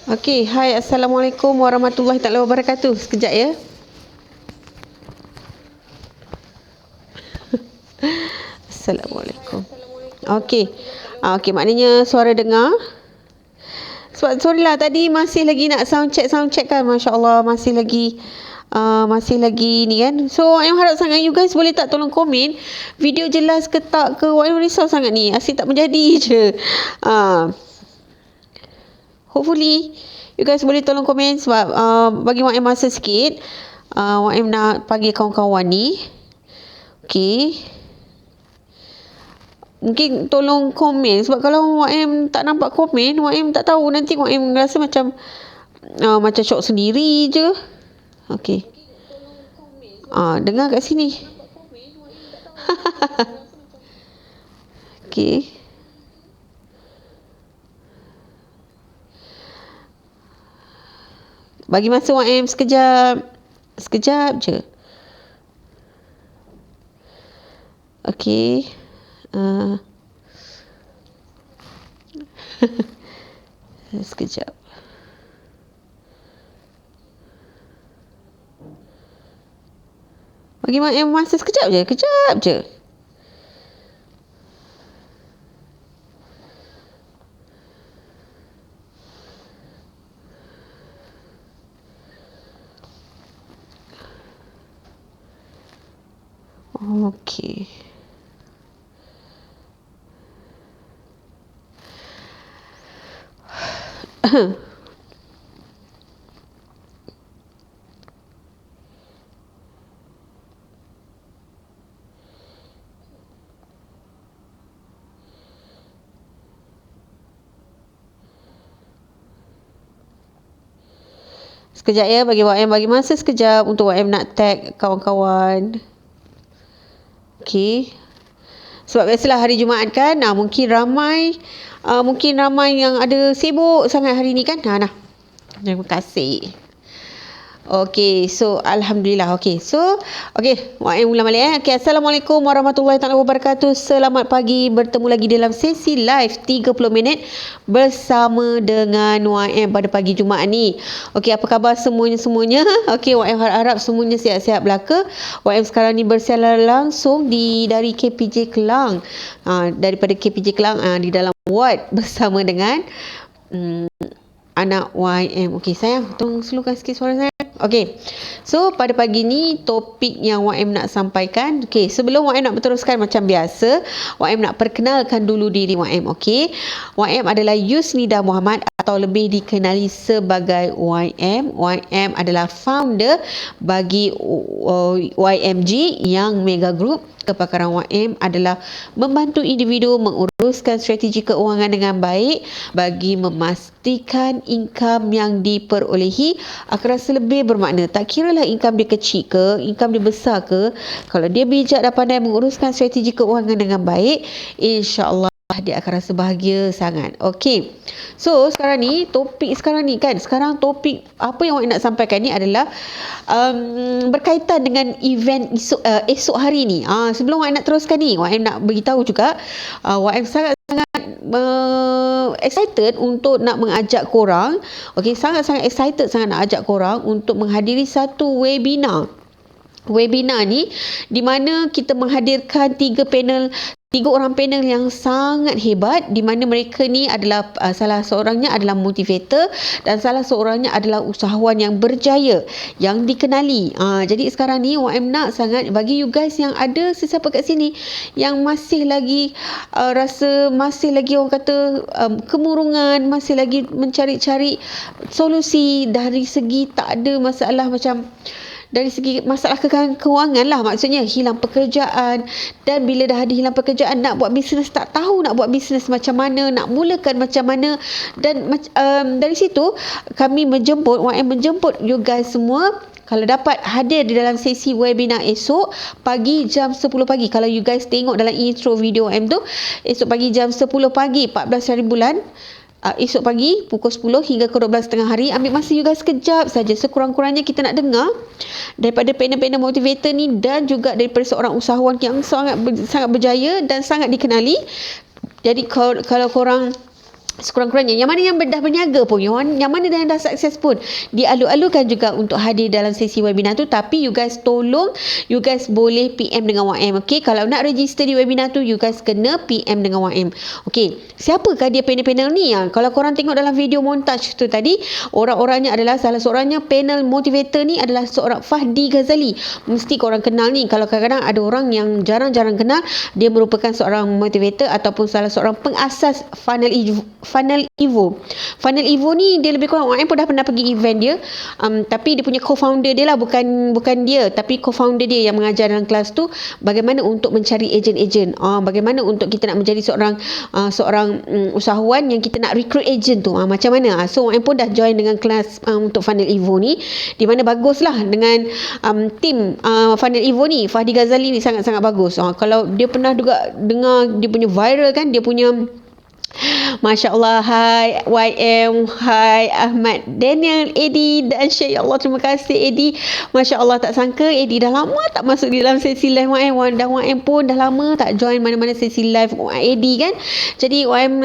Okey, hai, Assalamualaikum warahmatullahi taala wabarakatuh. Sekejap ya. Assalamualaikum. Okey. Okey, maknanya suara dengar. Sebab sorry lah, tadi masih lagi nak sound check kan. Masya-Allah, masih lagi ni kan. So, I harap sangat you guys boleh tak tolong komen video jelas ke tak ke. I risau sangat ni. Asyik tak menjadi je. Hopefully you guys boleh tolong komen sebab bagi YM masa sikit. YM nak panggil kawan-kawan ni. Okey. Mungkin tolong komen sebab kalau YM tak nampak komen, YM tak tahu, nanti YM rasa macam shock sendiri je. Okey. Dengar kat sini. Okey. Bagi masa YM sekejap. Sekejap je. Okey. Sekejap. Bagi YM masa sekejap je. Kejap je. Okey. Sekejap ya, bagi YM bagi masa sekejap untuk YM nak tag kawan-kawan. Okey. Sebab biasalah hari Jumaat kan, mungkin ramai yang ada sibuk sangat hari ni kan. Nah. Terima kasih. Okey, so alhamdulillah. Okey. So, YM ulang balik Okey, Assalamualaikum warahmatullahi taala wabarakatuh. Selamat pagi, bertemu lagi dalam sesi live 30 minit bersama dengan YM pada pagi Jumaat ni. Okey, apa khabar semuanya? Okey, YM harap semuanya sihat-sihat belaka. YM sekarang ni bersiaran langsung dari KPJ Kelang. Daripada KPJ Kelang di dalam ward bersama dengan anak YM. Okey, sayang, tolong slowkan sikit suara saya. Okey. So, pada pagi ni topik yang YM nak sampaikan. Okey, sebelum YM nak berteruskan macam biasa, YM nak perkenalkan dulu diri YM. Okey. YM adalah Yusnida Muhammad atau lebih dikenali sebagai YM. YM adalah founder bagi YMG Young Mega Group. Kepakaran YM adalah membantu individu menguruskan strategi keuangan dengan baik bagi memastikan income yang diperolehi akan rasa lebih bermakna. Tak kiralah income dia kecil ke, income dia besar ke, kalau dia bijak dan pandai menguruskan strategi keuangan dengan baik, insya-Allah dia akan rasa bahagia sangat. Okey. So, sekarang topik apa yang awak nak sampaikan ni adalah berkaitan dengan event esok hari ni. Sebelum awak nak teruskan ni, awak nak beritahu juga awak sangat-sangat excited untuk nak mengajak korang. Okey, sangat-sangat excited nak ajak korang untuk menghadiri satu webinar. Webinar ni di mana kita menghadirkan tiga orang panel yang sangat hebat, di mana mereka ni adalah salah seorangnya adalah motivator dan salah seorangnya adalah usahawan yang berjaya yang dikenali. Jadi sekarang ni YM nak sangat bagi you guys yang ada sesiapa kat sini yang masih lagi masih lagi orang kata kemurungan, masih lagi mencari-cari solusi dari segi tak ada masalah, macam dari segi masalah kewangan lah, maksudnya hilang pekerjaan, dan bila dah ada hilang pekerjaan nak buat bisnes, tak tahu nak buat bisnes macam mana, nak mulakan macam mana, dan dari situ YM menjemput you guys semua kalau dapat hadir di dalam sesi webinar esok pagi jam 10 pagi. Kalau you guys tengok dalam intro video YM tu, esok pagi jam 10 pagi 14 hari bulan, esok pagi pukul 10 hingga ke 12.30 hari. Ambil masa you guys sekejap saja. Sekurang-kurangnya kita nak dengar daripada panel-panel motivator ni dan juga daripada seorang usahawan yang sangat berjaya dan sangat dikenali. Jadi kalau korang sekurang-kurangnya yang mana yang dah berniaga pun, yang mana dah sukses pun, dialu-alukan juga untuk hadir dalam sesi webinar tu. Tapi you guys tolong, you guys boleh PM dengan YM. Okay, kalau nak register di webinar tu, you guys kena PM dengan YM. Okay, siapakah dia panel-panel ni? Kalau korang tengok dalam video montage tu tadi, orang-orangnya adalah, salah seorangnya panel motivator ni adalah seorang Fahdi Ghazali. Mesti korang kenal ni. Kalau kadang-kadang ada orang yang jarang-jarang kenal, dia merupakan seorang motivator ataupun salah seorang pengasas Funnel Evo. Funnel Evo ni dia lebih kurang, orang pun dah pernah pergi event dia, tapi dia punya co-founder dia lah, bukan dia, tapi co-founder dia yang mengajar dalam kelas tu bagaimana untuk mencari ejen-ejen, bagaimana untuk kita nak menjadi seorang usahawan yang kita nak recruit ejen tu, macam mana. So orang pun dah join dengan kelas untuk Funnel Evo ni, di mana baguslah dengan tim Funnel Evo ni. Fahdi Ghazali ni sangat-sangat bagus. Kalau dia pernah juga dengar dia punya viral kan, dia punya Masya Allah, hai YM, hai Ahmad, Daniel, Eddie dan Syed. Ya Allah, terima kasih Eddie. Masya Allah, tak sangka Eddie dah lama tak masuk di dalam sesi live YM, dan YM pun dah lama tak join mana-mana sesi live Eddie kan. Jadi YM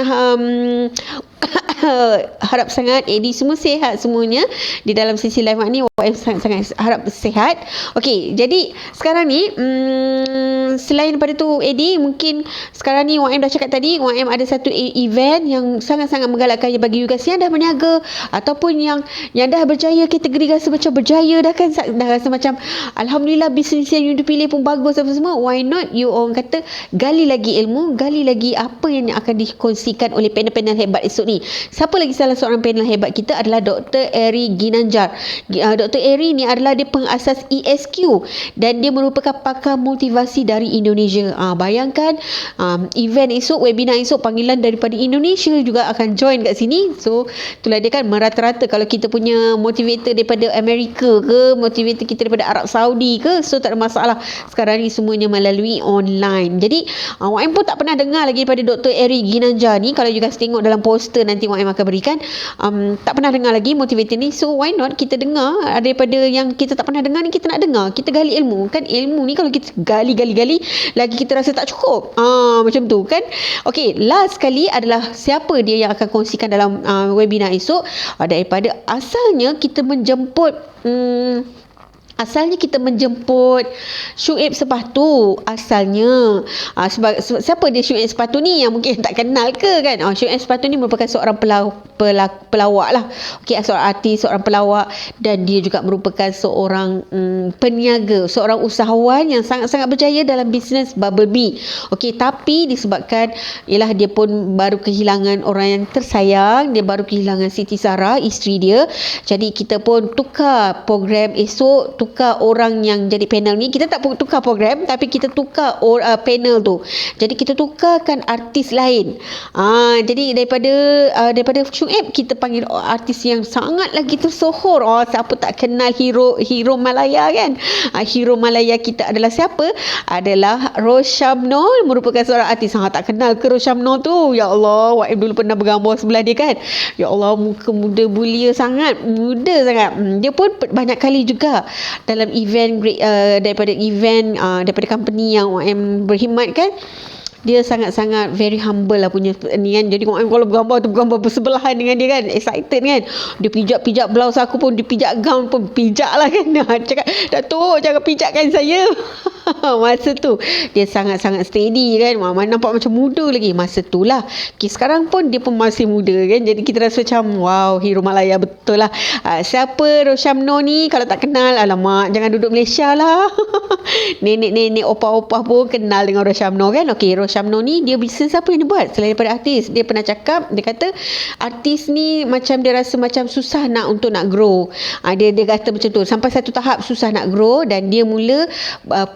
harap sangat Eddie semua sihat semuanya di dalam sesi live ni. YM sangat-sangat harap sihat. Okey, jadi sekarang ni selain daripada tu Eddie, mungkin sekarang ni YM dah cakap tadi, YM ada satu event yang sangat-sangat menggalakkan bagi you guys yang dah berniaga ataupun yang dah berjaya, kategori rasa macam berjaya dah kan, dah rasa macam alhamdulillah bisnes yang you pilih pun bagus apa semua. Why not you orang kata gali lagi ilmu, gali lagi apa yang akan dikongsikan oleh panel-panel hebat esok ni. Siapa lagi salah seorang panel hebat kita adalah Dr. Eri Ginanjar. Dr. Eri ni adalah dia pengasas ESQ dan dia merupakan pakar motivasi dari Indonesia. Bayangkan event esok, webinar esok, panggilan daripada Indonesia juga akan join kat sini. So itulah dia kan, merata-rata kalau kita punya motivator daripada Amerika ke, motivator kita daripada Arab Saudi ke, so tak ada masalah. Sekarang ni semuanya melalui online. Jadi YM pun tak pernah dengar lagi daripada Dr. Eri Ginanjar ni. Kalau you guys tengok dalam poster nanti YM akan berikan, tak pernah dengar lagi motivator ni. So why not kita dengar daripada yang kita tak pernah dengar ni, kita nak dengar, kita gali ilmu kan. Ilmu ni kalau kita gali lagi kita rasa tak cukup, macam tu kan. Okey, last sekali adalah siapa dia yang akan kongsikan dalam webinar esok. Daripada asalnya kita menjemput Syuib Sepatu. Asalnya sebab siapa dia Syuib Sepatu ni, yang mungkin tak kenal ke kan. Syuib Sepatu ni merupakan seorang pelawak lah. Okey, seorang artis, seorang pelawak, dan dia juga merupakan seorang peniaga, seorang usahawan yang sangat-sangat berjaya dalam bisnes Bubble Bee. Okey, tapi disebabkan ialah dia pun baru kehilangan orang yang tersayang, dia baru kehilangan Siti Sarah, isteri dia. Jadi kita pun tukar program esok, tukar orang yang jadi panel ni. Kita tak tukar program, tapi kita tukar panel tu. Jadi kita tukarkan artis lain. Jadi daripada Syuib kita panggil artis yang sangat lagi tersohor. Siapa tak kenal hero Malaya kan. Hero Malaya kita adalah siapa? Adalah Roshamno, merupakan seorang artis. Tak kenal ke Roshamno tu? Ya Allah, YM dulu pernah bergambar sebelah dia kan. Ya Allah, muka muda belia sangat, muda sangat. Dia pun banyak kali juga dalam event daripada company yang YM berkhidmat kan. Dia sangat-sangat very humble lah punya ni kan. Jadi kalau bergambar bersebelahan dengan dia kan, excited kan. Dia pijak blouse aku pun, dia pijak gown pun, pijak lah kan. Cakap, Datuk jangan pijakkan saya. Masa tu dia sangat-sangat steady kan. Nampak macam muda lagi masa tu lah. Okay, sekarang pun dia pun masih muda kan. Jadi kita rasa macam wow, hero Malaya betul lah. Siapa Roshamno ni? Kalau tak kenal, alamak, jangan duduk Malaysia lah. Nenek-nenek, opah-opah pun kenal dengan Roshamno kan. Okay, Roshamno ni dia bisnes apa yang dia buat selain daripada artis. Dia pernah cakap, dia kata artis ni macam dia rasa macam susah untuk nak grow. Dia kata macam tu, sampai satu tahap susah nak grow, dan dia mula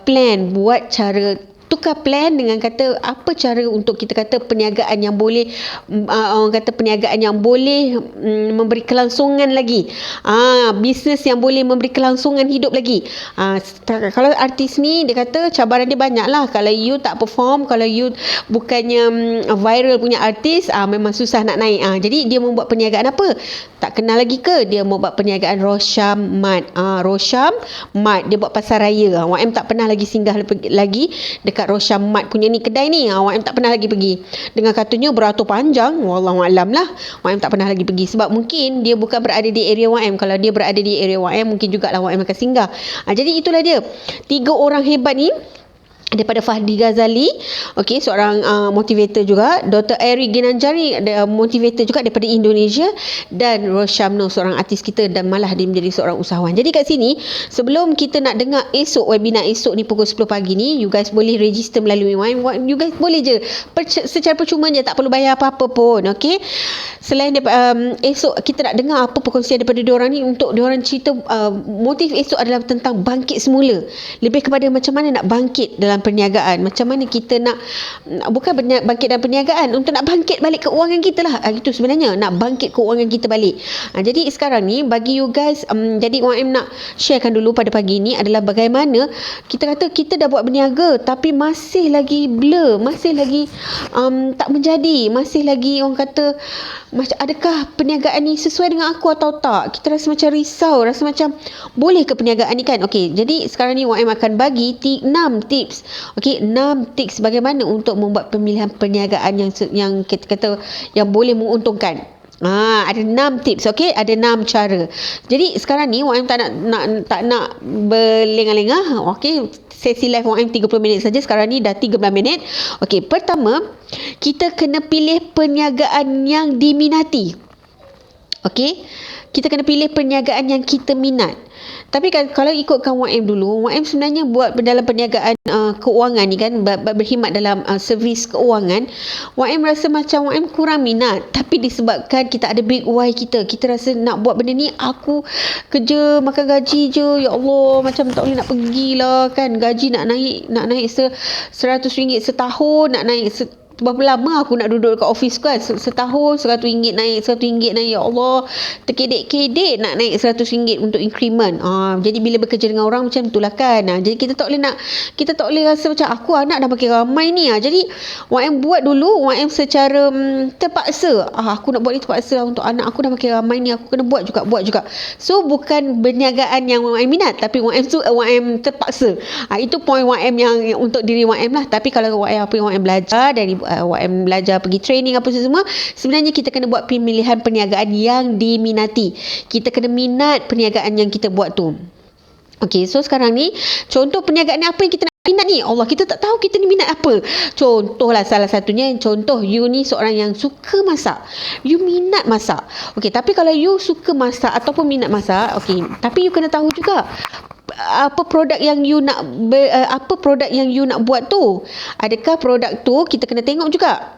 plan buat cara tukar plan dengan kata apa cara untuk kita kata perniagaan yang boleh orang kata perniagaan yang boleh memberi kelangsungan lagi, bisnes yang boleh memberi kelangsungan hidup lagi. Kalau artis ni dia kata cabaran dia banyak lah. Kalau you tak perform, kalau you bukannya viral punya artis, memang susah nak naik. Jadi dia membuat perniagaan apa? Tak kenal lagi ke? Dia membuat perniagaan Rosham Mart. Rosham Mart, dia buat pasar raya. YM tak pernah lagi singgah lagi dekat dekat Rosham Mart punya ni kedai ni. YM tak pernah lagi pergi. Dengan katanya beratur panjang, wallahualam lah. YM tak pernah lagi pergi sebab mungkin dia bukan berada di area YM. Kalau dia berada di area YM, mungkin jugalah YM akan singgah. Jadi itulah dia. 3 orang hebat ni daripada Fahdi Ghazali, okey, seorang motivator juga. Dr. Eric Ginanjari, motivator juga daripada Indonesia, dan Roshamno, seorang artis kita, dan malah dia menjadi seorang usahawan. Jadi kat sini, sebelum kita nak dengar esok, webinar esok ni pukul 10 pagi ni, you guys boleh register melalui YM. You guys boleh je secara percuma je, tak perlu bayar apa-apa pun, okey. Selain esok kita nak dengar apa perkongsian daripada diorang ni, untuk diorang cerita motif esok adalah tentang bangkit semula, lebih kepada macam mana nak bangkit dalam perniagaan, macam mana kita nak bukan bangkit dalam perniagaan, untuk nak bangkit balik keuangan kita lah. Itu sebenarnya nak bangkit keuangan kita balik. Jadi sekarang ni bagi you guys, jadi YM nak sharekan dulu pada pagi ni adalah bagaimana kita kata kita dah buat berniaga tapi masih lagi blur, masih lagi tak menjadi, masih lagi orang kata macam adakah perniagaan ni sesuai dengan aku atau tak. Kita rasa macam risau, rasa macam boleh ke perniagaan ni kan. Okey, jadi sekarang ni YM akan bagi 6 tips. Okey, 6 tips bagaimana untuk membuat pemilihan perniagaan yang kita kata yang boleh menguntungkan. Ada 6 tips, okey, ada 6 cara. Jadi sekarang ni YM tak nak berlengah-lengah. Okey, sesi live YM 30 minit saja. Sekarang ni dah 13 minit. Okey, pertama, kita kena pilih perniagaan yang diminati. Okey, kita kena pilih perniagaan yang kita minat. Tapi kan kalau ikutkan YM dulu, YM sebenarnya buat dalam perniagaan keuangan ni kan, berkhidmat dalam servis keuangan. YM rasa macam YM kurang minat, tapi disebabkan kita ada big why kita rasa nak buat benda ni, aku kerja makan gaji je, ya Allah, macam tak boleh nak pergilah kan, gaji nak naik RM100 setahun, nak naik berapa lama aku nak duduk dekat office kan, setahun RM100 naik, RM100 naik, ya Allah, terkedek-kedek nak naik RM100 untuk increment. Jadi bila bekerja dengan orang macam itulah kan. Jadi kita tak boleh rasa macam aku anak dah makin ramai ni. Jadi YM buat dulu, YM secara terpaksa. Aku nak buat ni terpaksa untuk anak aku dah makin ramai ni, aku kena buat juga. So bukan berniagaan yang YM minat, tapi YM terpaksa. Itu point YM yang untuk diri YM lah. Tapi kalau apa yang YM belajar dari YM belajar pergi training apa semua, sebenarnya kita kena buat pemilihan perniagaan yang diminati. Kita kena minat perniagaan yang kita buat tu. Okey, so sekarang ni contoh perniagaan ni apa yang kita nak minat ni? Allah, kita tak tahu kita ni minat apa. Contohlah salah satunya, contoh you ni seorang yang suka masak. You minat masak. Okey, tapi kalau you suka masak ataupun minat masak, okey, tapi you kena tahu juga apa produk yang you nak buat tu. Adakah produk tu kita kena tengok juga.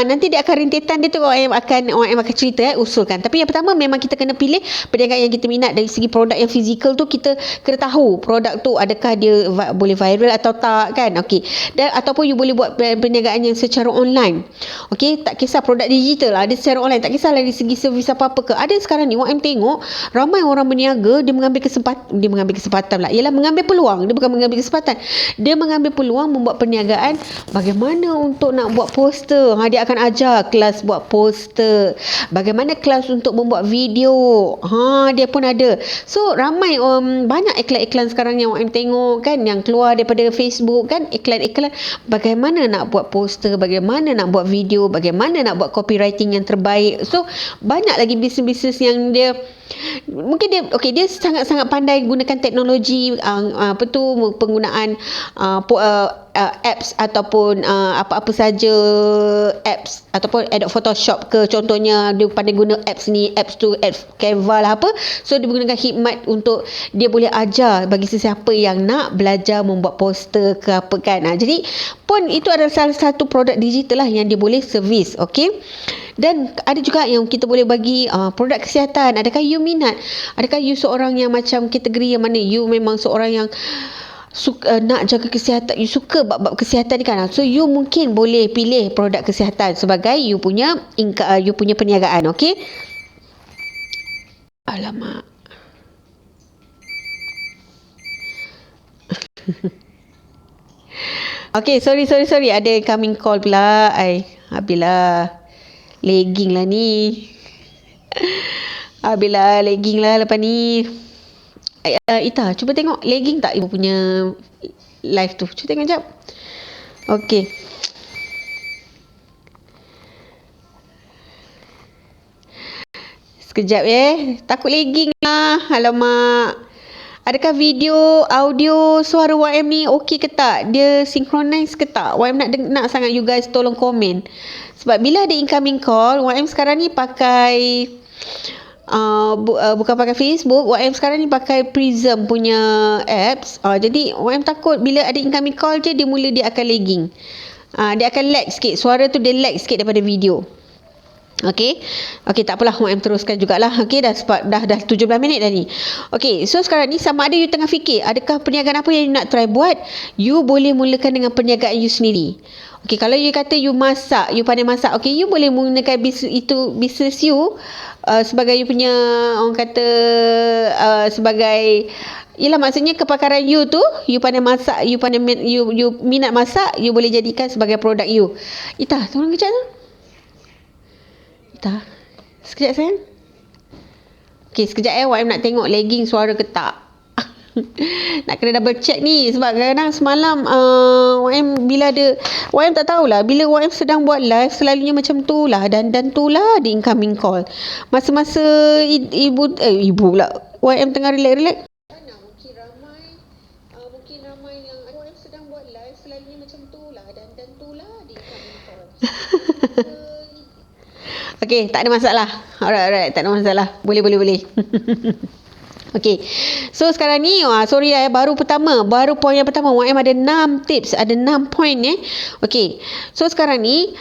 Nanti dia akan rintitan dia tu OM akan cerita usulkan. Tapi yang pertama memang kita kena pilih perniagaan yang kita minat. Dari segi produk yang fizikal tu kita kena tahu produk tu adakah dia boleh viral atau tak kan. Okey. Dan ataupun you boleh buat perniagaan yang secara online. Okey, tak kisah produk digital, ada secara online, tak kisahlah dari segi servis apa-apa ke. Ada sekarang ni OM tengok ramai orang berniaga, dia mengambil kesempatan lah. Ialah mengambil peluang. Dia bukan mengambil kesempatan. Dia mengambil peluang membuat perniagaan. Bagaimana untuk nak buat poster. Dia akan ajar kelas buat poster. Bagaimana kelas untuk membuat video. Dia pun ada. So ramai banyak iklan-iklan sekarang yang orang tengok kan, yang keluar daripada Facebook kan, iklan-iklan bagaimana nak buat poster, bagaimana nak buat video, bagaimana nak buat copywriting yang terbaik. So banyak lagi bisnes-bisnes yang dia mungkin dia sangat-sangat pandai gunakan teknologi, penggunaan apps ataupun apa-apa saja apps ataupun Adobe Photoshop ke, contohnya dia pandai guna apps tu, apps Canva lah apa. So dia menggunakan khidmat untuk dia boleh ajar bagi sesiapa yang nak belajar membuat poster ke apa kan. Jadi pun itu adalah salah satu produk digital lah yang dia boleh servis. Okey. Dan ada juga yang kita boleh bagi produk kesihatan. Adakah you minat? Adakah you seorang yang macam kategori yang mana you memang seorang yang suka nak jaga kesihatan, you suka bab kesihatan kan. So you mungkin boleh pilih produk kesihatan sebagai you punya perniagaan. Okey. Alamak. Okey, sorry. Ada incoming call pula. Habislah. Lagging lah ni. Habislah lagging lah lepas ni. Ita, cuba tengok lagging tak ibu punya live tu. Cuba tengok jap. Okey. Sekejap Takut lagging lah. Alamak. Adakah video, audio, suara YM ni okey ke tak? Dia synchronize ke tak? YM nak sangat you guys tolong komen. Sebab bila ada incoming call, YM sekarang ni pakai bukan pakai Facebook, YM sekarang ni pakai Prism punya apps. Jadi YM takut bila ada incoming call je, dia akan lagging. Dia akan lag sikit. Suara tu dia lag sikit daripada video. Okey, tak apalah, YM teruskan jugalah. Okey, dah 17 minit dah ni. Okey, so sekarang ni sama ada you tengah fikir adakah perniagaan apa yang you nak try buat, you boleh mulakan dengan perniagaan you sendiri. Okey, kalau you kata you masak, you pandai masak, okey, you boleh mulakan bisnes you sebagai you punya, orang kata sebagai, yelah, maksudnya kepakaran you tu, you pandai masak, you minat masak, you boleh jadikan sebagai produk you. Ita, tolong kejap tu. Ita, sekejap sayang. Okey, sekejap YM nak tengok lagging suara ke tak. Nak kena double check ni. Sebab kadang-kadang semalam YM bila ada, YM tak tahulah, bila YM sedang buat live selalunya macam tu lah. Dan tu lah di incoming call. Masa-masa ibu pula YM tengah relax-relax. Mungkin ramai yang YM sedang buat live selalunya macam tu lah. Dan tu lah di incoming call. Okey, tak ada masalah. Alright, tak ada masalah. Boleh. Okey. So sekarang ni sorry lah baru poin yang pertama YM ada 6 tips, ada 6 poin Okey. So sekarang ni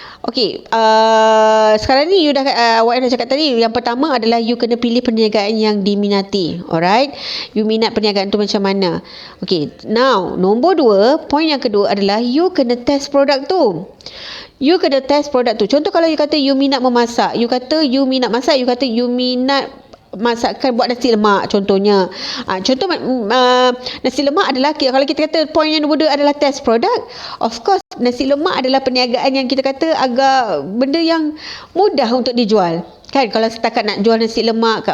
sekarang ni you dah YM dah cakap tadi, yang pertama adalah you kena pilih perniagaan yang diminati. Alright. You minat perniagaan tu macam mana. Okey. Now, nombor 2, poin yang kedua adalah you kena test produk tu. You kena test produk tu. Contoh kalau you kata you minat memasak, you kata you minat masakkan buat nasi lemak contohnya. Contoh nasi lemak adalah, kalau kita kata poin yang nombor 2 adalah test produk, of course nasi lemak adalah perniagaan yang kita kata agak benda yang mudah untuk dijual. Kan, kalau setakat nak jual nasi lemak,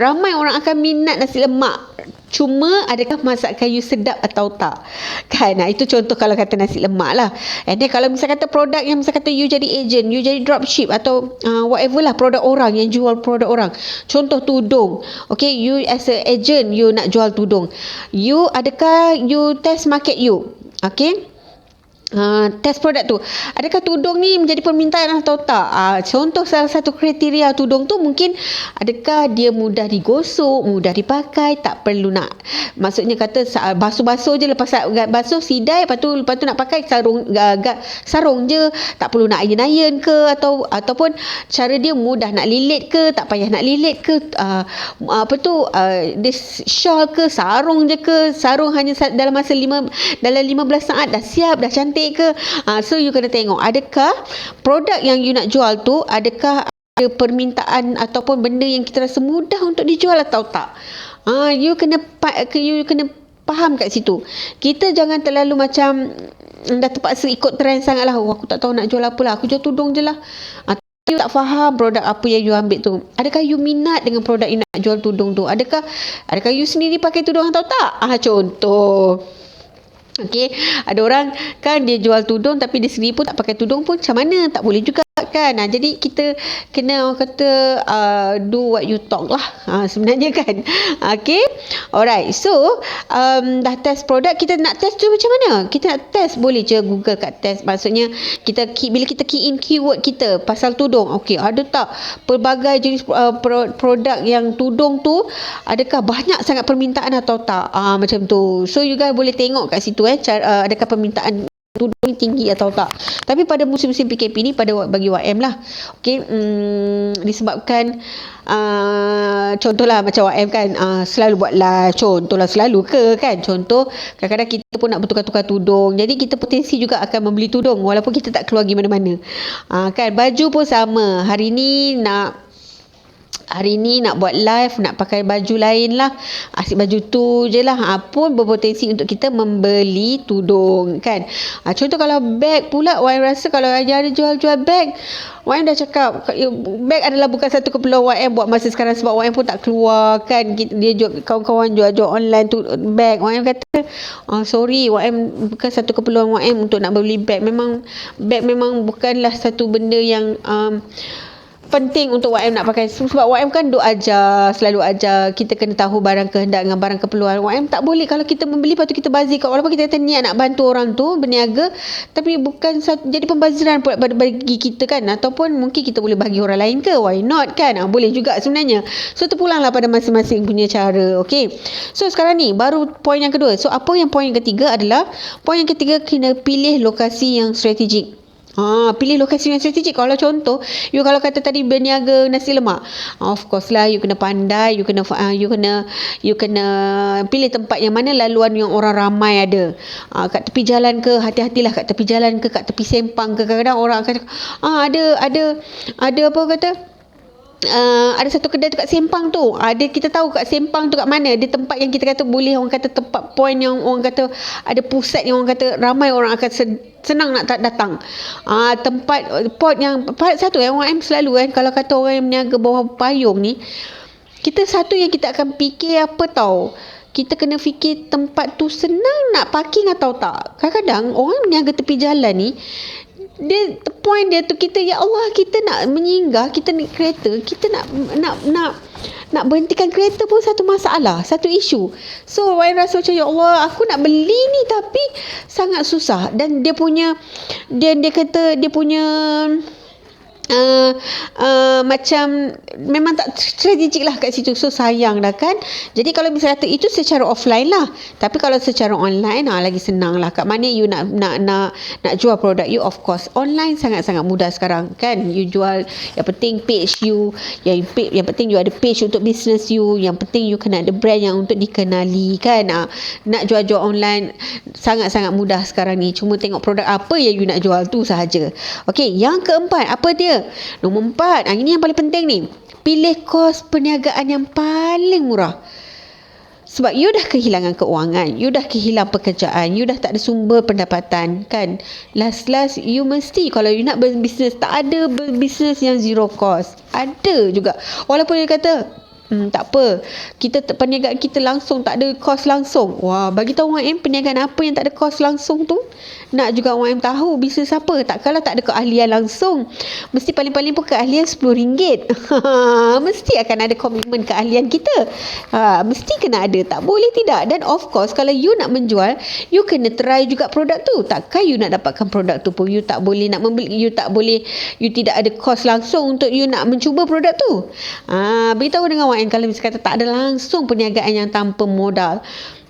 ramai orang akan minat nasi lemak. Cuma adakah masakan you sedap atau tak? Kan, itu contoh kalau kata nasi lemak lah. And then kalau misal kata produk yang misal kata you jadi agent, you jadi dropship atau whatever lah, produk orang yang jual produk orang. Contoh tudung. Okay, you as a agent, you nak jual tudung. Adakah you test market you? Okay. Test produk tu, adakah tudung ni menjadi permintaan atau tak? Contoh salah satu kriteria tudung tu mungkin adakah dia mudah digosok, mudah dipakai, tak perlu nak, maksudnya kata basuh-basuh je, lepas basuh sidai, lepas tu nak pakai sarung je, tak perlu nak iron ke, ataupun cara dia mudah nak lilit ke, tak payah nak lilit ke, dia shawl ke, sarung je ke, sarung hanya dalam masa 15 saat dah siap, dah cantik ke. So you kena tengok adakah produk yang you nak jual tu, adakah ada permintaan ataupun benda yang kita rasa mudah untuk dijual atau tak. You kena faham kat situ. Kita jangan terlalu macam dah terpaksa ikut trend sangat lah. Aku tak tahu nak jual apa lah, aku jual tudung je lah. You tak faham produk apa yang you ambil tu. Adakah you minat dengan produk you nak jual tudung tu? Adakah you sendiri pakai tudung atau tak? Contoh, okey, ada orang kan dia jual tudung tapi dia sendiri pun tak pakai tudung pun, macam mana? Tak boleh juga kan. Jadi kita kena, orang kata, do what you talk lah sebenarnya kan. Okey, alright. So dah test produk, kita nak test tu macam mana? Kita nak test, boleh je Google kat test. Maksudnya bila kita key in keyword kita pasal tudung, okey, ada tak pelbagai jenis produk yang tudung tu, adakah banyak sangat permintaan atau tak? Macam tu. So you guys boleh tengok kat situ adakah permintaan tudung ni tinggi atau tak. Tapi pada musim-musim PKP ni, bagi YM lah, okey, disebabkan contohlah macam YM kan, selalu buat live, contohlah, selalu ke kan, contoh kadang-kadang kita pun nak bertukar-tukar tudung, jadi kita potensi juga akan membeli tudung walaupun kita tak keluar pergi mana-mana. Kan, baju pun sama, hari ni nak hari ni nak buat live, nak pakai baju lain lah, asyik baju tu je lah, pun berpotensi untuk kita membeli tudung kan. Contoh kalau beg pula, YM rasa kalau ada jual-jual beg, YM dah cakap beg adalah bukan satu keperluan YM buat masa sekarang, sebab YM pun tak keluar kan. Dia kawan-kawan jual online tu beg, YM kata sorry, YM bukan satu keperluan YM untuk nak beli beg. Beg memang bukanlah satu benda yang penting untuk YM nak pakai, sebab YM kan selalu ajar kita kena tahu barang kehendak dengan barang keperluan. YM tak boleh kalau kita membeli lepas tu kita bazir, walaupun kita kata niat nak bantu orang tu berniaga, tapi bukan jadi pembaziran pula bagi kita kan, ataupun mungkin kita boleh bagi orang lain ke, why not kan. Boleh juga sebenarnya. So terpulanglah pada masing-masing punya cara. Okay, so sekarang ni baru poin yang kedua. So apa yang poin yang ketiga adalah, poin yang ketiga kena pilih lokasi yang strategik. Pilih lokasi yang strategik. Kalau contoh, kalau kata tadi berniaga nasi lemak, of course lah you kena pandai, you kena pilih tempat yang mana laluan yang orang ramai ada. Kat tepi jalan ke, hati-hatilah kat tepi jalan ke, kat tepi sempang ke. Kadang-kadang orang akan cakap, ada apa kata, ada satu kedai tu kat Sempang tu. Kita tahu kat Sempang tu kat mana. Dia tempat yang kita kata boleh, orang kata tempat point yang orang kata ada pusat yang orang kata ramai orang akan senang nak datang. Tempat pot yang satu orang selalu kan, kalau kata orang yang berniaga bawah payung ni, kita satu yang kita akan fikir apa tahu, kita kena fikir tempat tu senang nak parking atau tak. Kadang-kadang orang berniaga tepi jalan ni, point dia tu, kita ya Allah, kita nak menyinggah, kita naik kereta, kita nak berhentikan kereta pun satu masalah, satu isu. So saya rasa macam ya Allah, aku nak beli ni tapi sangat susah. Dan dia kata dia punya macam memang tak strategik lah kat situ. So sayang dah kan. Jadi kalau misalnya kata itu secara offline lah, tapi kalau secara online lagi senang lah. Kat mana you nak jual produk you, of course online sangat-sangat mudah sekarang kan. You jual, yang penting page you, yang penting you ada page untuk business you, yang penting you kena ada brand yang untuk dikenali kan. Nak jual-jual online sangat-sangat mudah sekarang ni. Cuma tengok produk apa yang you nak jual tu sahaja. Okay, yang keempat, apa dia? Nombor 4, ini yang paling penting ni. Pilih kos perniagaan yang paling murah. Sebab you dah kehilangan keuangan, you dah kehilangan pekerjaan, you dah tak ada sumber pendapatan kan. Last you mesti, kalau you nak berbisnes, tak ada berbisnes yang zero cost. Ada juga. Walaupun you kata tak apa, perniagaan kita langsung, tak ada kos langsung. Wah, bagi tahu YM perniagaan apa yang tak ada kos langsung tu. Nak juga YM tahu bisnes apa. Takkanlah tak ada keahlian langsung. Mesti paling-paling pun keahlian RM10. Mesti akan ada komitmen keahlian kita. Mesti kena ada. Tak boleh tidak. Dan of course, kalau you nak menjual, you kena try juga produk tu. Takkan you nak dapatkan produk tu pun you tak boleh nak membeli, you tidak ada kos langsung untuk you nak mencuba produk tu. Beritahu dengan YM kalau misalnya kata tak ada langsung perniagaan yang tanpa modal.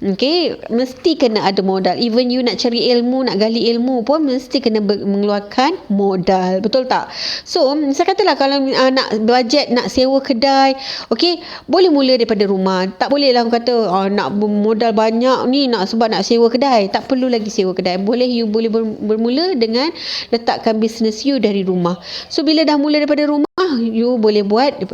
Okay, mesti kena ada modal. Even you nak cari ilmu, nak gali ilmu pun mesti kena mengeluarkan modal. Betul tak? So, saya katalah kalau nak budget, nak sewa kedai, okay, boleh mula daripada rumah. Tak boleh lah kata nak modal banyak ni sebab nak sewa kedai. Tak perlu lagi sewa kedai. You boleh bermula dengan letakkan bisnes you dari rumah. So, bila dah mula daripada rumah, you boleh buat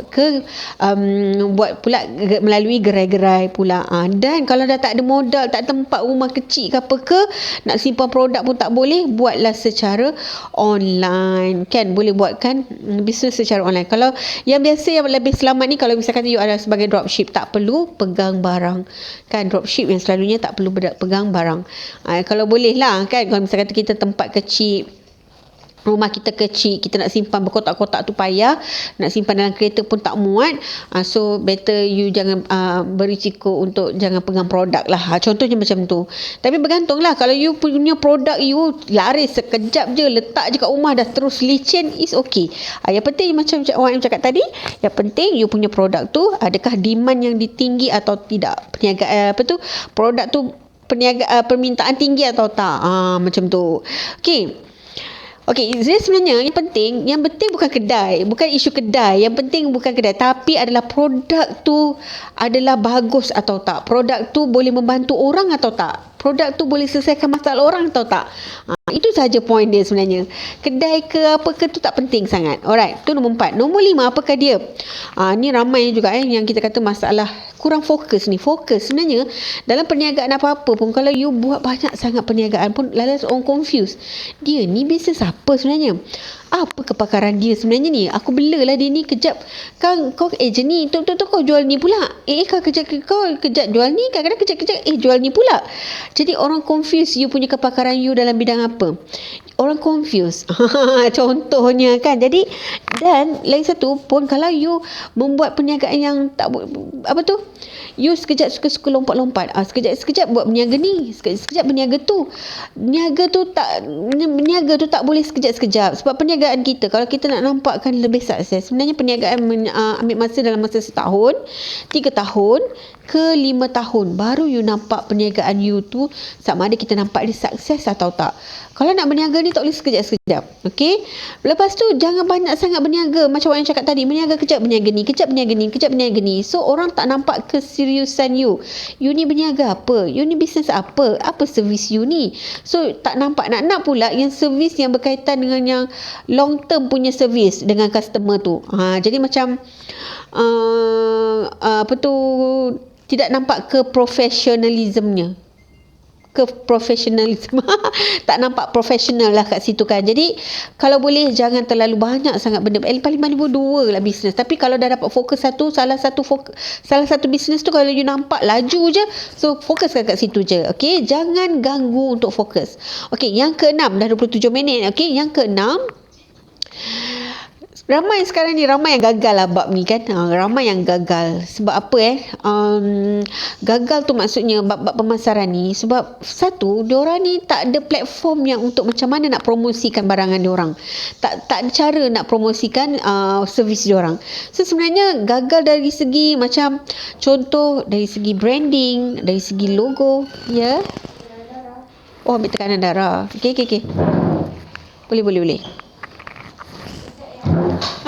pula melalui gerai-gerai pula. Dan kalau dah tak ada modal, tak tempat rumah kecil ke apa ke, nak simpan produk pun tak boleh, buatlah secara online kan. Boleh buatkan bisnes secara online. Kalau yang biasa, yang lebih selamat ni, kalau misalkan you ada sebagai dropship, tak perlu pegang barang kan. Dropship yang selalunya tak perlu pegang barang. Kalau boleh lah kan. Kalau misalkan kita tempat kecil, rumah kita kecil, kita nak simpan berkotak-kotak tu payah, nak simpan dalam kereta pun tak muat. So better you jangan berisiko untuk jangan pegang produk lah. Contohnya macam tu. Tapi bergantunglah, kalau you punya produk you laris sekejap je, letak je kat rumah dah terus licin, is okay. Yang penting macam orang yang cakap tadi, yang penting you punya produk tu adakah demand yang tinggi atau tidak, perniagaan produk tu permintaan tinggi atau tak. Macam tu. Okey, jadi sebenarnya yang penting bukan kedai, bukan isu kedai. Yang penting bukan kedai, tapi adalah produk tu adalah bagus atau tak. Produk tu boleh membantu orang atau tak. produk tu boleh selesaikan masalah orang, tahu tak? Itu saja point dia sebenarnya. Kedai ke apa ke tu tak penting sangat. Alright, tu nombor 4. Nombor 5, apakah dia? Ni ramai juga yang kita kata masalah kurang fokus ni. Fokus sebenarnya dalam perniagaan apa-apa pun, kalau you buat banyak sangat perniagaan pun, lalas orang confuse. Dia ni bisnes apa sebenarnya? Apa kepakaran dia sebenarnya ni? Aku belalah dia ni kejap. Kau agent ni, tu kau jual ni pula. Kau kejap jual ni, kadang-kadang kejap jual ni pula. Jadi orang confuse you punya kepakaran you dalam bidang apa. Orang confuse. Contohnya kan. Jadi, dan lagi satu pun, kalau you membuat perniagaan yang tak apa tu, you sekejap suka lompat-lompat. Sekejap buat berniaga ni, sekejap berniaga tu. Niaga tu tak boleh sekejap-sekejap. Sebab perniagaan kita, kalau kita nak nampakkan lebih sukses, sebenarnya perniagaan ambil masa dalam masa setahun, 3 tahun ke 5 tahun, baru you nampak perniagaan you tu sama ada kita nampak dia sukses atau tak. Kalau nak berniaga ni tak boleh sekejap-sekejap. Okey. Lepas tu jangan banyak sangat berniaga. Macam orang cakap tadi, berniaga kejap berniaga ni, kejap berniaga ni. So orang tak nampak keseriusan you. You ni berniaga apa? You ni bisnes apa? Apa servis you ni? So tak nampak. Nak pula yang servis yang berkaitan dengan yang long term punya servis dengan customer tu. Jadi macam apa tu, tidak nampak keprofesionalismnya. Tak nampak profesional lah kat situ kan. Jadi kalau boleh jangan terlalu banyak sangat benda. Paling 2 lah bisnes. Tapi kalau dah dapat fokus salah satu bisnes tu, kalau you nampak laju je, so fokuskan kat situ je. Okey, jangan ganggu untuk fokus. Okey, yang ke-6, dah 27 minit. Okey, yang ke-6, ramai sekarang ni, ramai yang gagal lah bab ni kan. Ramai yang gagal. Sebab apa gagal tu maksudnya bab pemasaran ni. Sebab satu, diorang ni tak ada platform yang untuk macam mana nak promosikan barangan diorang. Tak ada cara nak promosikan servis diorang. So sebenarnya gagal dari segi macam, contoh dari segi branding, dari segi logo. Ya. Oh, ambil tekanan darah. Okey. Boleh.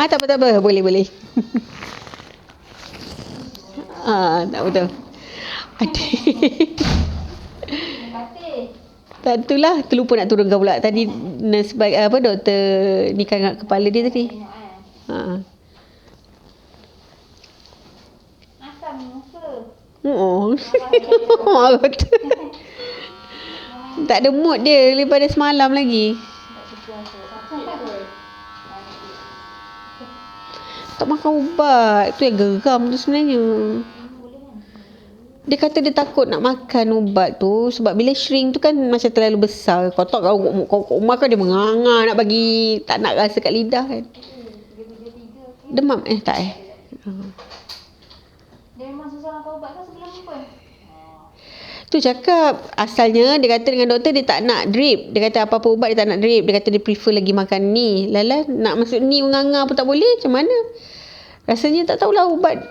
Tak apa. Boleh. Tak betul. Tak, itulah. Terlupa nak turunkan pula. Tadi nurse doktor ni kan kepala dia tadi. Asam muka. Tak ada mood dia daripada semalam lagi. Tak makan ubat. Tu yang geram tu sebenarnya. Dia kata dia takut nak makan ubat tu sebab bila shrink tu kan macam terlalu besar. Kau tahu kau makan dia menganga nak bagi, tak nak rasa kat lidah kan. Demam tak Dia memang susah makan ubat kan sebelum apa? Tu cakap asalnya dia kata dengan doktor dia tak nak drip. Dia kata apa-apa ubat dia tak nak drip. Dia kata dia prefer lagi makan ni. Lala nak masuk ni menganga pun tak boleh. Macam mana? Rasanya tak tahulah ubat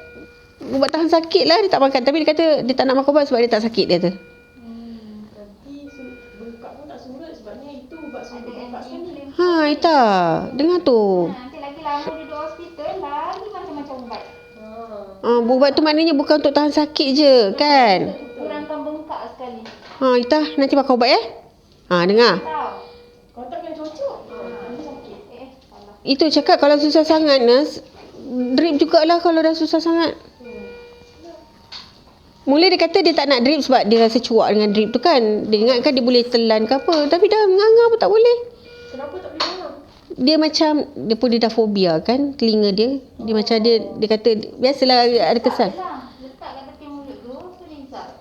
tahan sakit lah dia tak makan. Tapi dia kata dia tak nak makan ubat sebab dia tak sakit dia tu. Tapi buka pun tak surut sebabnya itu ubat surut. Ita dengar tu. Nanti lagi lama duduk hospital lagi macam-macam ubat. Ubat tu maknanya bukan untuk tahan sakit je kan. Kurangkan bengkak sekali. Ita nanti makan ubat dengar. Tahu. Kalau tak kena cocok, nanti sakit. Salah. Itu cakap kalau susah sangat nurse, drip jugalah kalau dah susah sangat. Mula dia kata dia tak nak drip sebab dia rasa cuak dengan drip tu kan. Dia ingatkan dia boleh telan ke apa. Tapi dah menganga pun tak boleh. Kenapa tak boleh dengar? Dia macam, dia dah fobia kan telinga dia. Dia macam dia kata, biasalah ada kesan. Letak kat tepi mulut tu, tu dia hisap.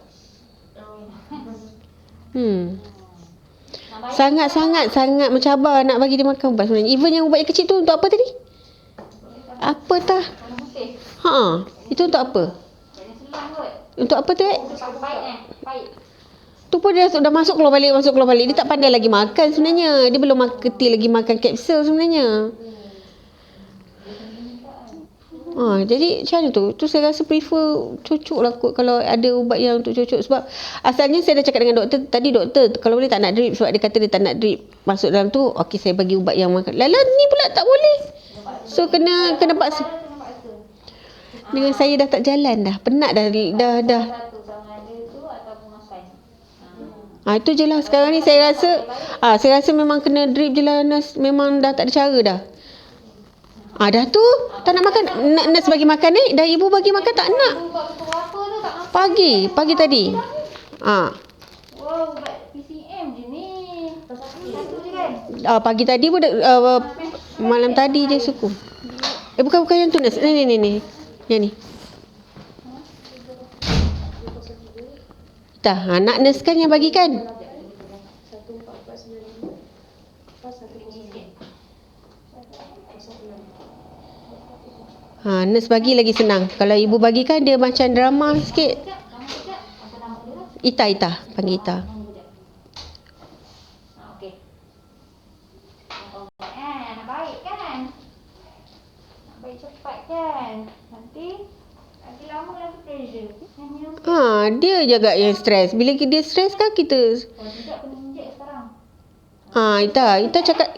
Sangat mencabar nak bagi dia makan ubat sebenarnya. Even yang ubat yang kecil tu untuk apa tadi? Apa tah? Warna putih. Itu untuk apa? Jangan selang kot. Untuk apa tu Pahit. Tu pun dia dah masuk keluar balik. Dia tak pandai lagi makan sebenarnya. Dia belum kerti lagi makan kapsul sebenarnya. Jadi macam mana tu? Tu saya rasa prefer cucuk lah kot kalau ada ubat yang untuk cucuk. Sebab asalnya saya dah cakap dengan doktor. Tadi doktor kalau boleh tak nak drip. Sebab dia kata dia tak nak drip masuk dalam tu. Okey, saya bagi ubat yang makan. Lala ni pula tak boleh. So kena paksa. Dengan saya dah tak jalan dah. Penat dah. Satu sama ada tu ataupun makan. Itu je lah. Sekarang ni saya rasa memang kena drip je lah nurse. Memang dah tak ada cara dah. Dah tu tak nak makan. Nurse bagi makan ni. Dah ibu bagi makan tak nak. Ibu buat pukul berapa tu tak makan? Pagi tadi. Wow, ubat PCM je ni. Satu je kan? Pagi tadi pun malam tadi je suku. Bukan yang tu nurse. Ni. Yang ni. Dah, nak nurse kan yang bagi kan? 1495 pas 109. Nurse bagi lagi senang. Kalau ibu bagi kan dia macam drama sikit. Ita. Panggil Ita. Okey. Nak baik kan? Nak baik cepat kan? Nanti lama lagi pressure. Dia jaga yang stres. Bila dia stres kan kita. Kalau tidak kena injek sekarang.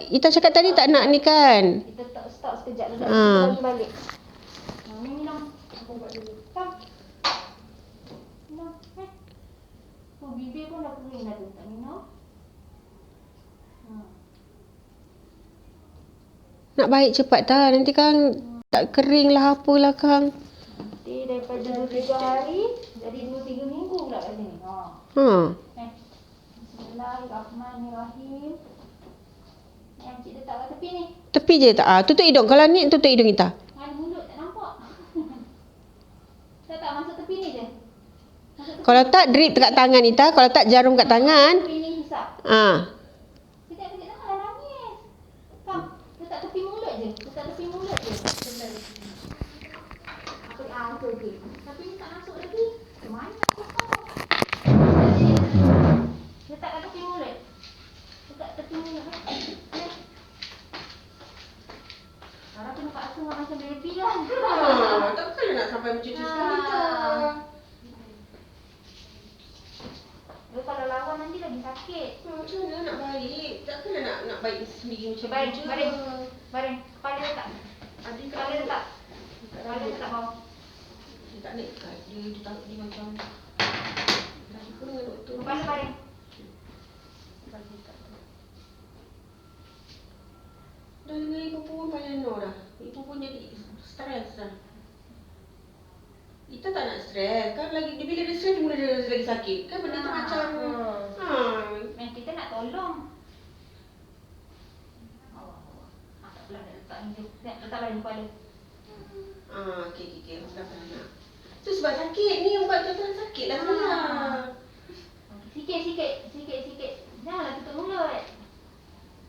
Ita cakap tadi tak nak ni kan. Kita tak stop sekejap lagi. Kita bagi balik. Ni minum. Aku buat dulu. Kam. Minum. Bibir pun dah kering dah tu. Tak minum. Nak baik cepat dah. Nanti kan tak kering lah apalah Kang. Nanti daripada 2-3 hari jadi 2-3 minggu pula kat sini. Bismillahirrahmanirrahim. Yang cik letak kat tepi ni. Tepi je tak? Tutup hidung. Kalau ni tutup hidung Ita. Mulut tak nampak. Tak masuk tepi ni je. Kalau tak drip dekat tangan Ita. Kalau tak jarum kat tangan. Tepi ni hisap. Sekejap janganlah nangis. Kam, letak tepi mulut je. Okey. Tapi ni tak masuk lagi. Macam mana? Letak kat tepi mulut. Harap kena paksa macam baby lah. Takkan nak sampai macam tu sekali tak? Kalau lawan nanti lagi sakit. Macam mana nak baik? Takkan nak baik sendiri macam Baring. Kepala letak. Kepala letak bawah. Dia tak nak ikat. Dia tahu dia macam dah suka dengan doktor. Kepala baring. Dah dengan ibu pun Panano dah. Ibu pun jadi stres dah. Kita tak nak stres. Kan lagi bila dia stres mula dia lagi sakit. Kan benda tu macam Kita nak tolong. Tak pula nak letak ni. Letak baring kepala. Okey. Dah nak. Tu sebab sakit ni ubat tu sakit lah sebenarnya. Sikit. Janganlah tutup mulut.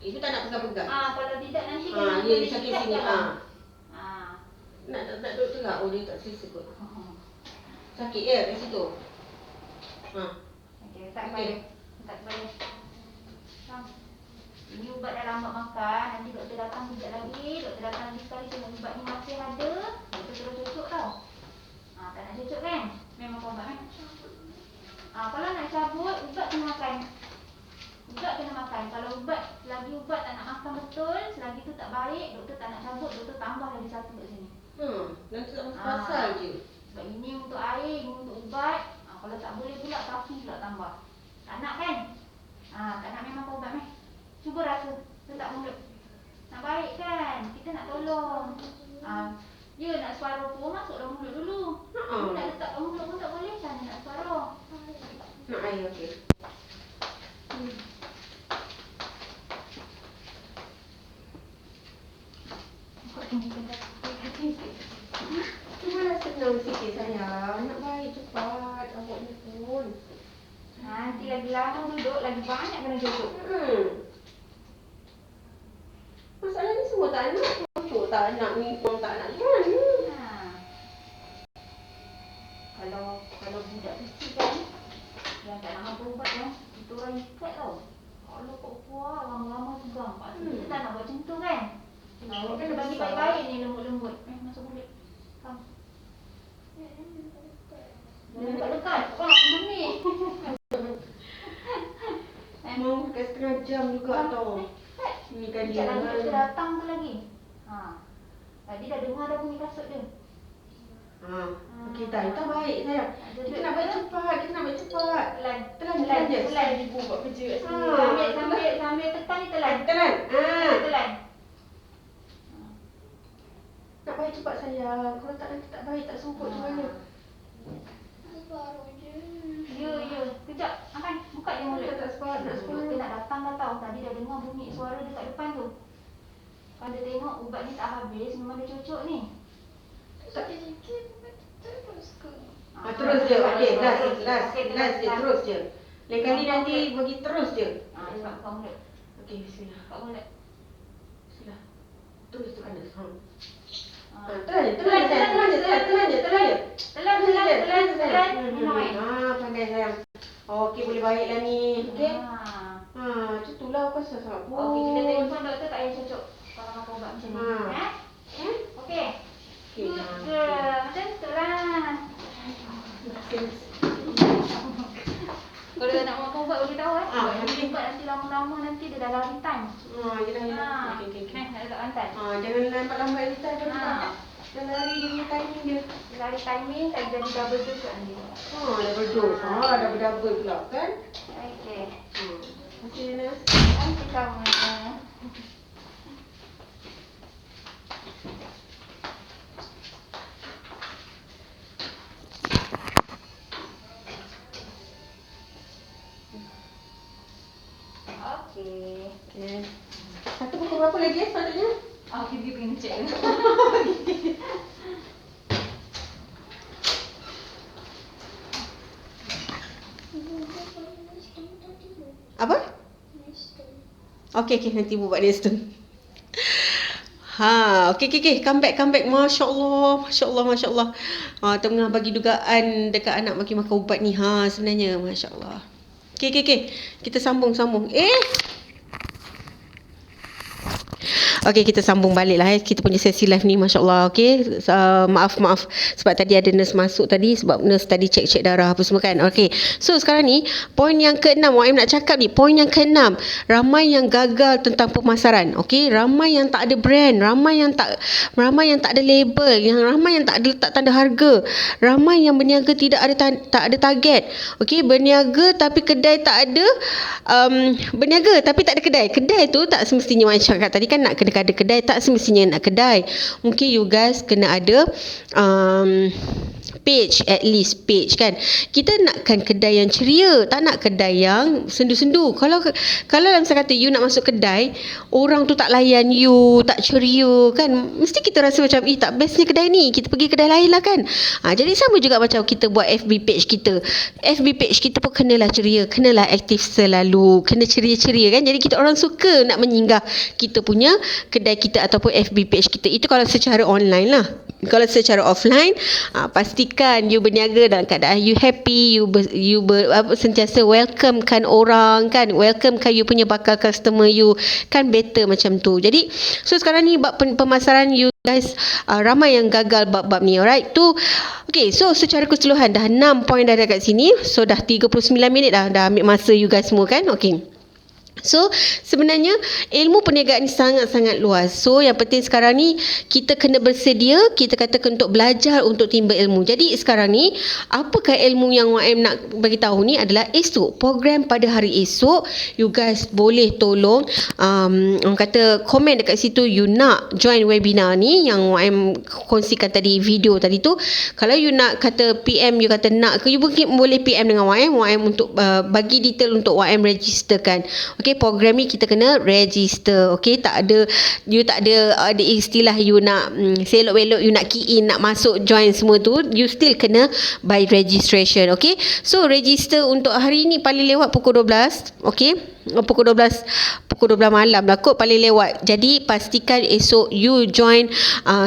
Ibu tak nak pegang-pegang. Kalau tidak nanti Dia sakit sini. Nak Nak duduk tegak. Dia tak selesa kot. Sakit ya kat situ. Okey, letak kepala. Ini ubat dah lama makan. Nanti doktor datang sekejap lagi. Sekali tengok ubat ni masih ada. Doktor terus cucuk tau. Tak nak cucuk kan? Memang kau ubat kan? Kalau nak cabut, ubat kena makan. Kalau ubat tak nak makan betul, selagi tu tak baik, doktor tak nak cabut, doktor tambah lagi satu kat sini. Nanti tak masuk pasal je. Sebab ini untuk air, ini untuk ubat. Kalau tak boleh pula, kaki pula tambah. Tak nak kan? Tak nak memang kau ubat meh. Cuba rasa, letak mulut. Nak baik kan? Kita nak tolong. Nak separuh pun masuk dalam mulut dulu. Nak letak dalam mulut pun tak boleh kan? Nak separuh. Nak air okey. Cubalah senang sikit sayang. Nak baik cepat. Awak ni pun. Nanti lagi lama duduk, lagi banyak kena cucuk. Masalahnya semua tak nak. Cucuk tak nak, minum tak nak. Gimana? Kalau budak kecil kan, yang tak nak makan ubat kan, kita orang ikat tau. Kalau kau kuat, lama-lama tegang. Kita tak nak buat macam tu kan. Kita bagi baik-baik ni, lembut-lembut. Masuk mulut. Kam. Dekat-dekat. Kau nak macam ni. Mau pakai setengah jam juga tau. Ni kan dia. Sekejap lagi kita datang tu lagi. Tadi dah dengar dah bunyi kasut dia. Okey, tak baik sayang. Kita nak baik cepat. Telan je. Ibu buat kerja kat sini. Sambil tekan ni telan. Telan. Telan. Nak baik cepat sayang. Kalau tak nanti tak baik, tak semput macam mana? Ya. Kejap. Makan. Buka je mulut. Tak sempat nak sekolah. Dia nak datang dah tau. Tadi dah dengar bunyi suara dia kat depan tu. Kalau dia tengok ubat ni tak habis, memang dia cocok ni. Terus je. Okey, last je. Terus je. Lain kali nanti bagi terus je. Cepat buka mulut. Okey, bismillah. Buka mulut. Bismillah. Terus tu kanan. Telan. Minum air. Pandai sayang. Okey, boleh baiklah ni. Okey. Ah. Macam tu lah pasal sabun. Okey, kita telefon doktor tak payah cocok kalau makan ubat macam ni. Okey. Good girl. Macam tu lah. Kalau dah nak makan ubat boleh tahu Ubat nanti lama-lama nanti dia dah lari time. Yelah. Okey. Nak letak lantai. Jangan lambat-lambat ni tak dah lari dia punya timing dia. Dia lari timing tak jadi double dose kat Andi. Double dose. Double pula kan? Okey. Okey, Nas. Nanti sama. Okey. Satu pukul berapa lagi sepatutnya? Okey, dia kena check. Apa? Okey, nanti ibu buat dia stone. Okey. Come back. Masya Allah. Tengah bagi dugaan dekat anak bagi makan ubat ni. Sebenarnya Masya Allah. Okey. Kita sambung. Okey, kita sambung balik lah kita punya sesi live ni, Masya Allah. Okey, maaf sebab tadi ada nurse masuk tadi, sebab nurse tadi cek darah apa semua kan. Okey, so sekarang ni poin yang ke-6 Waim nak cakap ni, poin yang ke-6, ramai yang gagal tentang pemasaran. Okey, ramai yang tak ada brand, ramai yang tak ada label, ramai yang tak ada letak tanda harga, ramai yang berniaga tak ada target. Okey, berniaga tapi kedai tak ada, berniaga tapi tak ada kedai tu tak semestinya Waim cakap tadi kan nak kena ada kedai, tak semestinya nak kedai. Mungkin you guys kena ada page, at least page kan. Kita nakkan kedai yang ceria, tak nak kedai yang sendu-sendu. Kalau dalam saya kata you nak masuk kedai, orang tu tak layan you, tak ceria kan, mesti kita rasa macam tak bestnya kedai ni, kita pergi kedai lain lah kan. Jadi sama juga macam kita buat FB page kita pun kenalah ceria, kenalah aktif selalu, kena ceria-ceria kan. Jadi kita orang suka nak menyinggah kita punya kedai kita ataupun FB page kita. Itu kalau secara online lah. Kalau secara offline, pastikan you berniaga dalam keadaan you happy, you sentiasa welcomekan orang kan, welcomekan you punya bakal customer you kan, better macam tu. Jadi so sekarang ni bab pemasaran you guys, ramai yang gagal bab ni. Alright, tu okay. So secara keseluruhan dah 6 poin dah dekat sini. So dah 39 minit dah ambil masa you guys semua kan. Okay, so sebenarnya ilmu perniagaan ni sangat-sangat luas. So yang penting sekarang ni kita kena bersedia, kita katakan untuk belajar, untuk timba ilmu. Jadi sekarang ni apakah ilmu yang YM nak bagi tahu ni adalah esok, program pada hari esok. You guys boleh tolong orang kata komen dekat situ you nak join webinar ni yang YM kongsikan tadi, video tadi tu. Kalau you nak kata PM, you kata nak ke, you boleh PM dengan YM untuk bagi detail untuk YM registerkan. Okay, program ni kita kena register. Okay, tak ada istilah you nak selok-belok you nak key in, nak masuk join semua tu, you still kena by registration. Okay, so register untuk hari ni paling lewat pukul 12. Okay, pukul 12 malam lah kot paling lewat. Jadi pastikan esok you join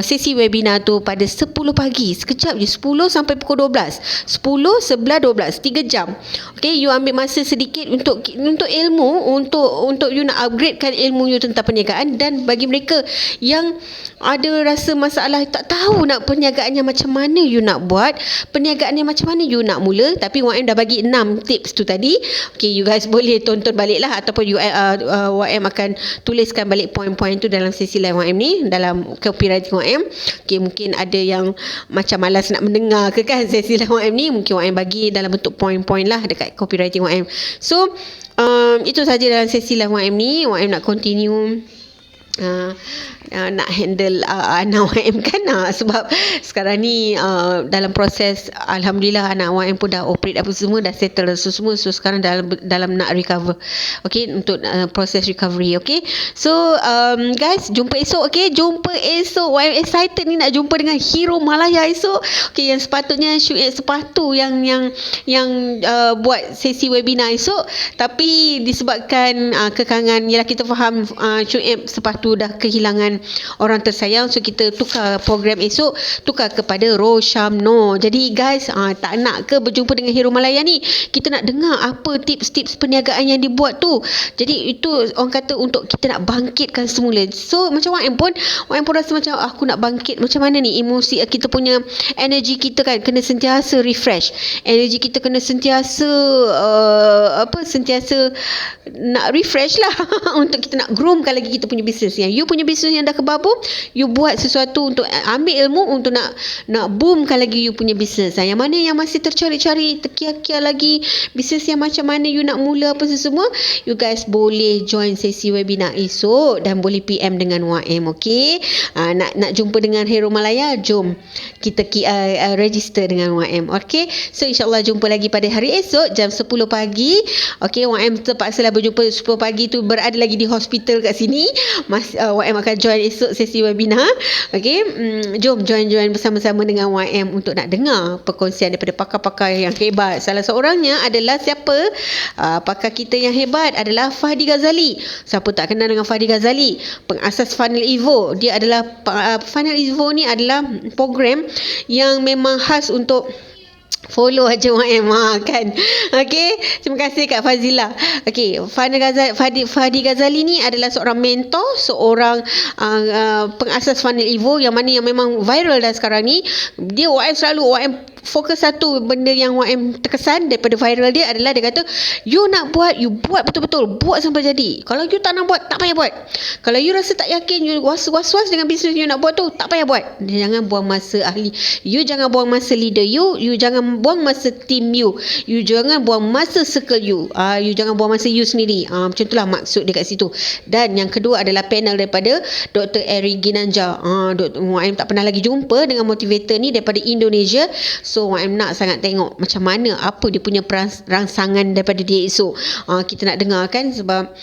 sesi webinar tu pada 10 pagi. Sekejap je, 10 sampai pukul 12. 10, 11, 12, 3 jam. Okay, you ambil masa sedikit untuk ilmu, untuk you nak upgradekan ilmu you tentang perniagaan. Dan bagi mereka yang ada rasa masalah, tak tahu nak perniagaannya macam mana you nak buat, perniagaannya macam mana you nak mula, tapi YM dah bagi 6 tips tu tadi. Okay, you guys boleh tonton balik lah, ataupun YM akan tuliskan balik poin-poin tu dalam sesi live YM ni, dalam copywriting YM. Okay, mungkin ada yang macam malas nak mendengar ke kan sesi live YM ni, mungkin YM bagi dalam bentuk poin-poin lah dekat copywriting YM. So itu saja dalam sesi live YM ni. YM nak continue nak handle anak YM kan, sebab sekarang ni dalam proses, Alhamdulillah anak YM pun dah operate apa semua, dah settle semua. So sekarang dalam nak recover, okay, untuk proses recovery. Okay, so guys, jumpa esok. Okay, jumpa esok. YM excited ni nak jumpa dengan hero Malaya esok. Okay, yang sepatutnya sepatu yang buat sesi webinar esok, tapi disebabkan kekangan, yalah kita faham Syuib sepatu dah kehilangan orang tersayang, so kita tukar program esok, tukar kepada Roshamno. Jadi guys, tak nak ke berjumpa dengan hero Malaya ni? Kita nak dengar apa tips-tips perniagaan yang dibuat tu. Jadi itu orang kata untuk kita nak bangkitkan semula. So macam YM pun rasa macam aku nak bangkit. Macam mana ni emosi kita punya, energi kita kan kena sentiasa refresh. Energi kita kena sentiasa sentiasa nak refresh lah untuk kita nak groomkan lagi kita punya bisnes. Yang you punya bisnes yang dah kebabum, you buat sesuatu untuk ambil ilmu untuk nak boomkan lagi you punya bisnes. Yang mana yang masih tercari-cari, terkia-kia lagi bisnes yang macam mana you nak mula apa semua, you guys boleh join sesi webinar esok dan boleh PM dengan YM. Okay, nak jumpa dengan hero Malaya, jom kita register dengan YM. Okay, so insyaAllah jumpa lagi pada hari esok jam 10 pagi. Okay, YM terpaksalah berjumpa 10 pagi tu, berada lagi di hospital kat sini. YM akan join esok sesi webinar. Okay, jom join bersama-sama dengan YM untuk nak dengar perkongsian daripada pakar-pakar yang hebat. Salah seorangnya adalah siapa? Pakar kita yang hebat adalah Fahdi Ghazali. Siapa tak kenal dengan Fahdi Ghazali? Pengasas Funnel Evo. Dia adalah Funnel Evo ni adalah program yang memang khas untuk follow aja YM kan. Okay, terima kasih Kak Fazila. Okay, Fahdi Ghazali ni adalah seorang mentor, seorang pengasas Funnel Evo yang mana yang memang viral dah sekarang ni. Dia YM fokus satu benda yang YM terkesan daripada viral dia adalah dia kata, you nak buat, you buat betul-betul, buat sampai jadi. Kalau you tak nak buat, tak payah buat. Kalau you rasa tak yakin, you was-was dengan bisnes you nak buat tu, tak payah buat. Jangan buang masa ahli you, jangan buang masa leader you jangan buang masa team you jangan buang masa circle you jangan buang masa you sendiri. Macam itulah maksud dia kat situ. Dan yang kedua adalah panel daripada Dr. Eric Ginanja. YM tak pernah lagi jumpa dengan motivator ni daripada Indonesia. So YM nak sangat tengok macam mana, apa dia punya rangsangan daripada dia esok. Kita nak dengar kan, sebab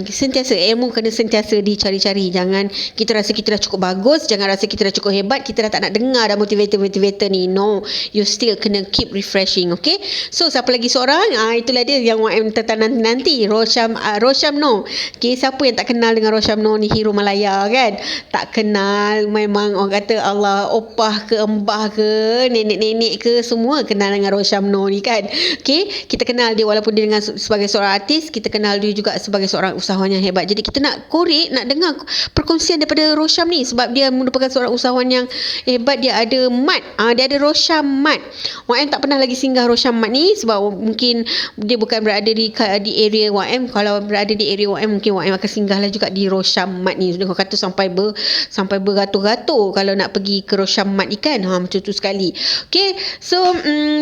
sentiasa ilmu kena sentiasa dicari-cari. Jangan kita rasa kita dah cukup bagus, jangan rasa kita dah cukup hebat, kita dah tak nak dengar dah motivator ni. No, you still kena keep refreshing. Okay, so siapa lagi seorang? Itulah dia yang YM tertanam nanti, Roshamno. Okay, siapa yang tak kenal dengan Roshamno ni, hero Malaya kan? Tak kenal, memang orang kata Allah, opah ke embah ke nenek-nenek ke, semua kenal dengan Roshamno ni kan. Okay, kita kenal dia walaupun dia dengan sebagai seorang artis, kita kenal dia juga sebagai seorang usahawan yang hebat. Jadi kita nak korek, nak dengar perkongsian daripada Rosham ni, sebab dia merupakan seorang usahawan yang hebat. Dia ada mat, dia ada Rosham Mat. YM tak pernah lagi singgah Rosham Mat ni sebab mungkin dia bukan berada di area YM. Kalau berada di area YM, mungkin YM akan singgah lah juga di Rosham Mat ni. Dia kata sampai beratur-ratur kalau nak pergi ke Rosham Mat ni kan. Macam tu sekali. Okay, so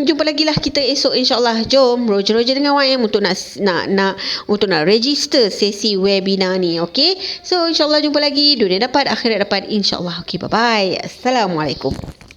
jumpa lagi lah kita esok insyaAllah. Jom roger dengan YM untuk nak register sesi webinar ni. Okay, so insyaAllah jumpa lagi. Dunia dapat, akhirat dapat, insyaAllah. Okay, bye-bye. Assalamualaikum.